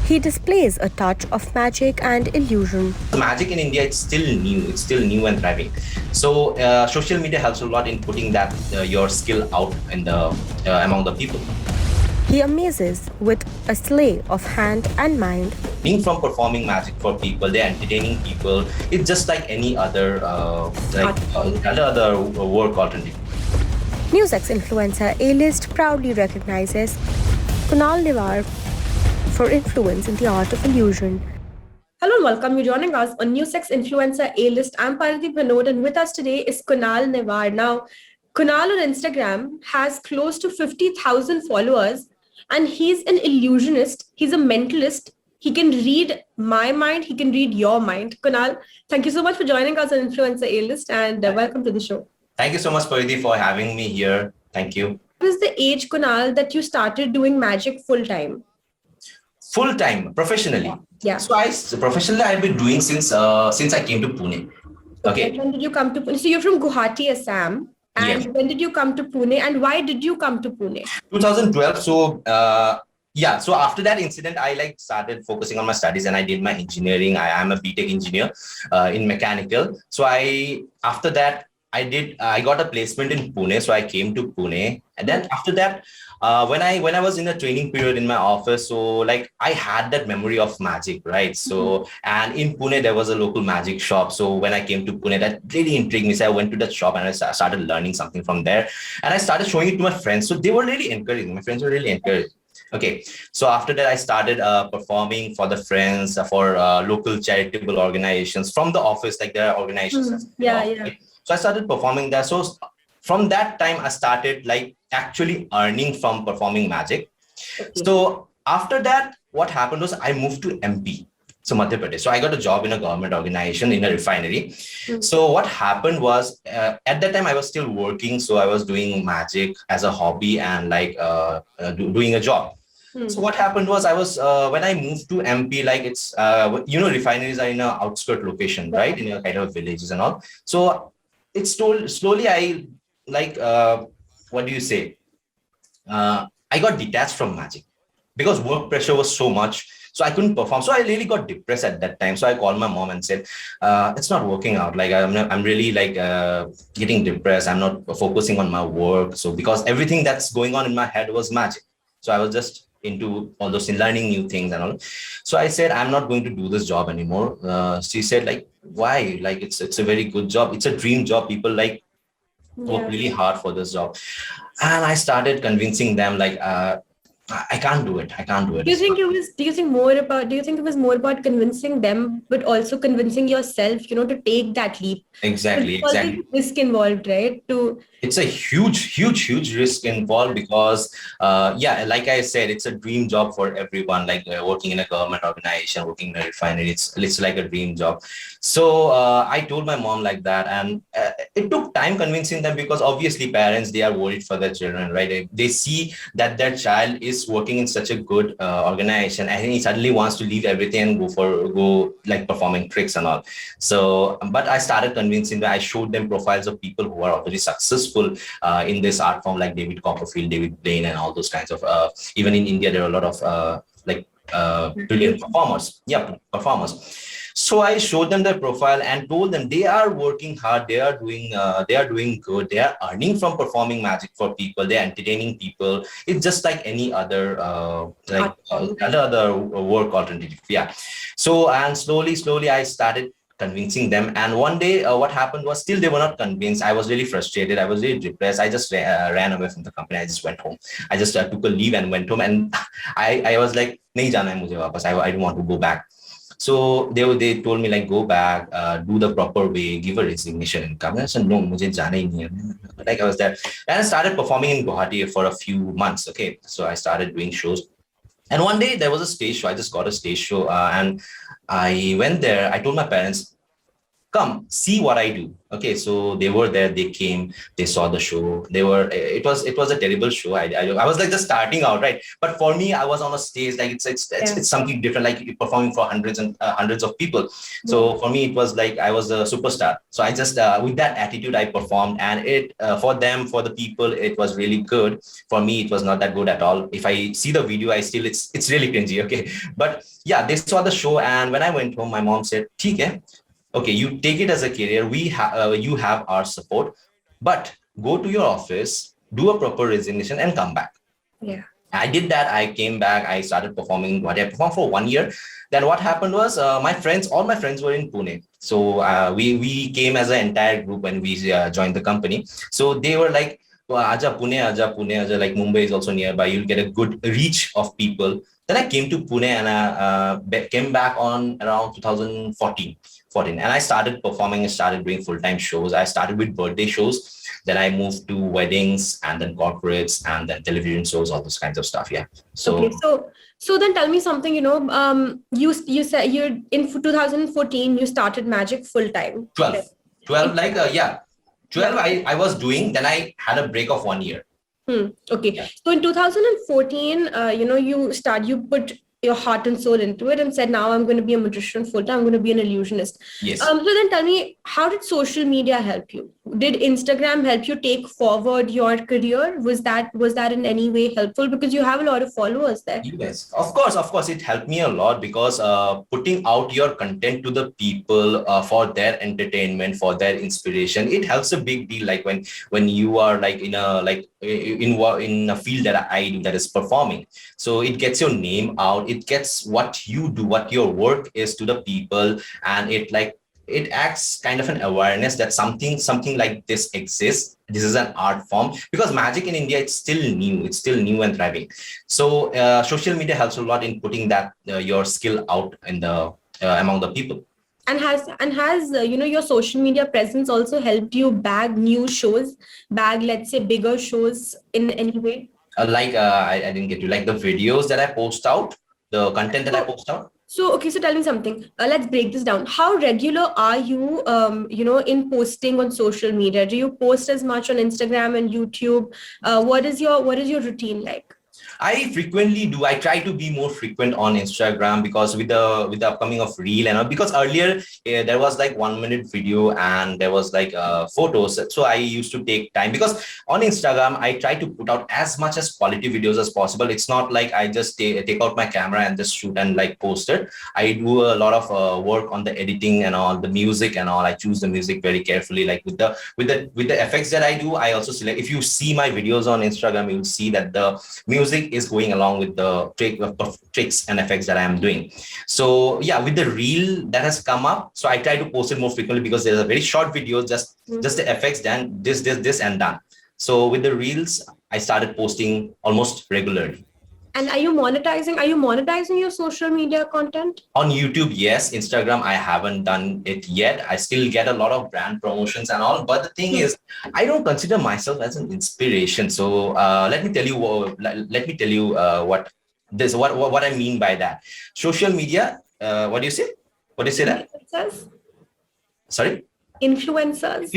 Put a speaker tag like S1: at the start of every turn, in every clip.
S1: He displays a touch of magic and illusion.
S2: Magic in India, it's still new and thriving. So social media helps a lot in putting that your skill out in the among the people.
S1: He amazes with a slay of hand and mind.
S2: Being from performing magic for people, they're entertaining people. It's just like any other other work alternative.
S1: NewsX influencer A-list proudly recognizes Kunal Newar for influence in the art of illusion.
S3: Hello and welcome. You're joining us on NewsX Influencer A-List. I'm Parati Vinod and with us today is Kunal Newar. Now, Kunal on Instagram has close to 50,000 followers and he's an illusionist. He's a mentalist. He can read my mind. He can read your mind. Kunal, thank you so much for joining us on Influencer A-List and welcome to the show.
S2: Thank you so much, Pariti, for having me here. Thank you.
S3: What was the age, Kunal, that you started doing magic full-time?
S2: Full-time, professionally.
S3: Yeah.
S2: So professionally, I've been doing since I came to Pune. Okay.
S3: When did you come to Pune? So you're from Guwahati, Assam. And
S2: Yes.
S3: when did you come to Pune and why did you come to Pune?
S2: 2012. So so after that incident, I started focusing on my studies and I did my engineering. I am a BTech engineer in mechanical. So after that I got a placement in Pune. So I came to Pune, and then after that, when I was in a training period in my office, so like I had that memory of magic, right? So and in Pune there was a local magic shop. So when I came to Pune, that really intrigued me. So I went to that shop and I started learning something from there, and I started showing it to my friends. So they were really encouraging. My friends were really encouraged. Okay, so after that I started performing for the friends, for local charitable organizations from the office, like there are organizations.
S3: Yeah.
S2: So I started performing there. So from that time, I started like actually earning from performing magic.
S3: Okay.
S2: So after that, what happened was I moved to MP, so Madhya Pradesh. So I got a job in a government organization in a refinery. So what happened was at that time I was still working. So I was doing magic as a hobby and doing a job. So what happened was I was when I moved to MP, like it's refineries are in an outskirt location, right, in a kind of villages and all. So it's slowly I what do you say? I got detached from magic because work pressure was so much. So I couldn't perform. So I really got depressed at that time. So I called my mom and said, it's not working out. Like I'm really getting depressed. I'm not focusing on my work. So because everything that's going on in my head was magic. So I was just into all those learning new things and all. So I said, I'm not going to do this job anymore. She said, like, why? Like it's a very good job. It's a dream job. People work really hard for this job. And I started convincing them I can't do it. I can't do it.
S3: Do you think it was more about convincing them, but also convincing yourself, to take that leap?
S2: Exactly.
S3: Risk involved, right?
S2: It's a huge risk involved because, like I said, it's a dream job for everyone. Like working in a government organization, working in a refinery, it's like a dream job. So I told my mom like that, and it took time convincing them because obviously parents, they are worried for their children, right? They see that their child is working in such a good organization, and he suddenly wants to leave everything and go like performing tricks and all. So, but I started convincing them. I showed them profiles of people who are already successful in this art form, like David Copperfield, David Blaine, and all those kinds of. Even in India, there are a lot of brilliant performers. Yeah, performers. So I showed them their profile and told them they are working hard. They are doing good. They are earning from performing magic for people. They are entertaining people. It's just like any other other work alternative. Yeah. So and slowly I started convincing them. And one day, what happened was still they were not convinced. I was really frustrated. I was really depressed. I just ran away from the company. I just went home. I just took a leave and went home. And I was like, nahi jana hai mujhe wapas. I don't want to go back. So they told me like, go back, do the proper way, give a resignation and come. And I said, no, mujhe jana hi nahi hai. Like I was there. And I started performing in Guwahati for a few months. Okay. So I started doing shows. And one day there was a stage show. I just got a stage show and I went there. I told my parents, come see what I do. Okay, so they were there, they came, they saw the show. It was a terrible show. I was like just starting out, right? But for me, I was on a stage, like it's something different, like performing for hundreds and hundreds of people. So for me, it was like I was a superstar. So I just with that attitude I performed, and it for them, for the people, it was really good. For me, it was not that good at all. If I see the video, it's really cringy. Okay, but yeah, they saw the show, and when I went home, my mom said, "ठीक है, okay, you take it as a career. You have our support, but go to your office, do a proper resignation, and come back."
S3: Yeah.
S2: I did that. I came back. I started performing. What I performed for 1 year. Then what happened was all my friends were in Pune. So we came as an entire group when we joined the company. So they were like, well, Aja Pune, Aja, like Mumbai is also nearby. You'll get a good reach of people. Then I came to Pune, and I came back on around 2014. And I started performing and started doing full-time shows. I started with birthday shows. Then I moved to weddings, and then corporates, and then television shows, all those kinds of stuff. Yeah. So
S3: Okay, so then tell me something. You said you in 2014 you started Magic full time.
S2: 12 like 12 I was doing. Then I had a break of 1 year.
S3: Okay.
S2: Yeah.
S3: So in 2014, you put your heart and soul into it and said, now I'm going to be a magician full time. I'm going to be an illusionist.
S2: Yes.
S3: So then tell me, how did social media help you? Did Instagram help you take forward your career? Was that in any way helpful? Because you have a lot of followers there.
S2: Yes, of course, it helped me a lot, because putting out your content to the people for their entertainment, for their inspiration, it helps a big deal. Like when you are like in a field that I do, that is performing, so it gets your name out, it gets what you do, what your work is to the people, and it acts kind of an awareness that something like this exists. This is an art form, because magic in India, it's still new and thriving. So social media helps a lot in putting that your skill out in the among the people.
S3: And has your social media presence also helped you bag new shows, let's say bigger shows in any way?
S2: I didn't get you, like the videos that I post out, the content that I post out.
S3: So, okay, so tell me something. Let's break this down. How regular are you, in posting on social media? Do you post as much on Instagram and YouTube? What is your routine like?
S2: I frequently do. I try to be more frequent on Instagram, because with the upcoming of Reel and all, because earlier there was like 1 minute video and there was like photos. So I used to take time, because on Instagram I try to put out as much as quality videos as possible. It's not like I just take out my camera and just shoot and like post it. I do a lot of work on the editing and all, the music and all. I choose the music very carefully. Like with the effects that I do, I also select. If you see my videos on Instagram, you'll see that the music is going along with the tricks and effects that I am doing. So yeah, with the Reel that has come up, so I try to post it more frequently, because there's a very short video, just the effects, then this and done. So with the Reels, I started posting almost regularly.
S3: And are you monetizing your social media content?
S2: On YouTube, yes. Instagram, I haven't done it yet. I still get a lot of brand promotions and all. But the thing is, I don't consider myself as an inspiration. So let me tell you what I mean by that. Social media. What do you say? What do you say that? Sorry. Influencers.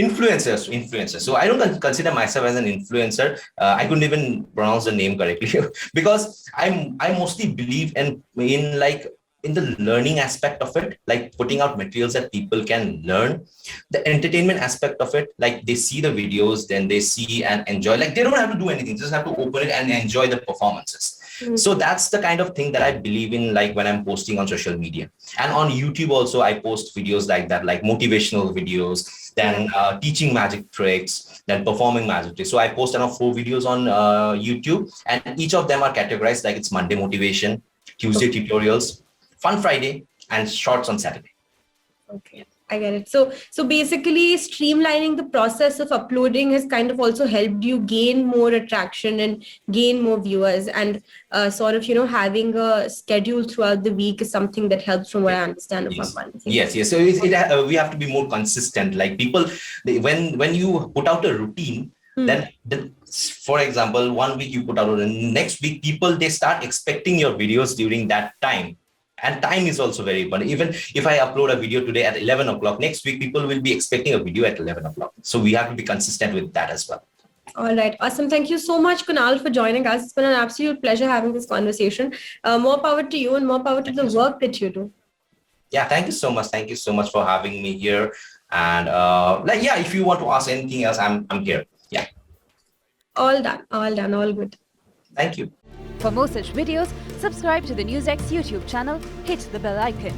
S2: So I don't consider myself as an influencer. I couldn't even pronounce the name correctly because I mostly believe in the learning aspect of it, like putting out materials that people can learn. The entertainment aspect of it, like they see the videos, then they see and enjoy. Like they don't have to do anything, just have to open it and enjoy the performances. So that's the kind of thing that I believe in, like when I'm posting on social media. And on YouTube also, I post videos like that, like motivational videos, then teaching magic tricks, then performing magic tricks. So I post around 4 videos on YouTube, and each of them are categorized like it's Monday motivation, Tuesday tutorials, Fun Friday, and shorts on Saturday.
S3: Okay, I get it. So basically streamlining the process of uploading has kind of also helped you gain more attraction and gain more viewers, and sort of, having a schedule throughout the week is something that helps, from what I understand.
S2: Yes. So we have to be more consistent. Like people, when you put out a routine, then for example, 1 week you put out, and next week people, they start expecting your videos during that time. And time is also very important. Even if I upload a video today at 11 o'clock, next week people will be expecting a video at 11 o'clock. So we have to be consistent with that as well.
S3: All right. Awesome. Thank you so much, Kunal, for joining us. It's been an absolute pleasure having this conversation. More power to you and more power to the work that you do.
S2: Yeah, thank you so much. Thank you so much for having me here. And if you want to ask anything else, I'm here. Yeah.
S3: All done. All done. All good.
S2: Thank you.
S4: For more such videos, subscribe to the NewsX YouTube channel, hit the bell icon.